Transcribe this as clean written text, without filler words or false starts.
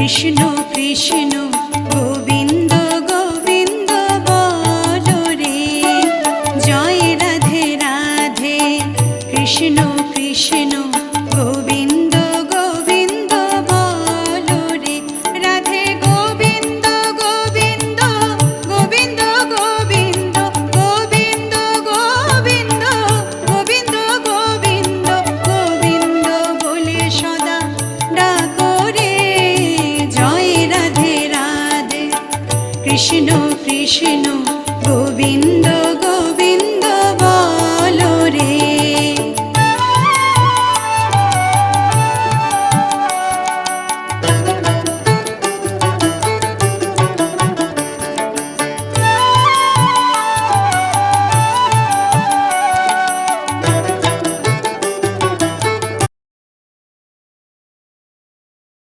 কৃষ্ণ কৃষ্ণ গোবিন্দ গোবিন্দ বলো রে, জয় রাধে রাধে। কৃষ্ণ কৃষ্ণ গোবিন্দ গোবিন্দ বলো রে, রাধে গোবিন্দ গোবিন্দ গোবিন্দ গোবিন্দ গোবিন্দ গোবিন্দ গোবিন্দ গোবিন্দ গোবিন্দ বলে সদা ডাকো রে, জয় রাধে রাধে। কৃষ্ণ কৃষ্ণ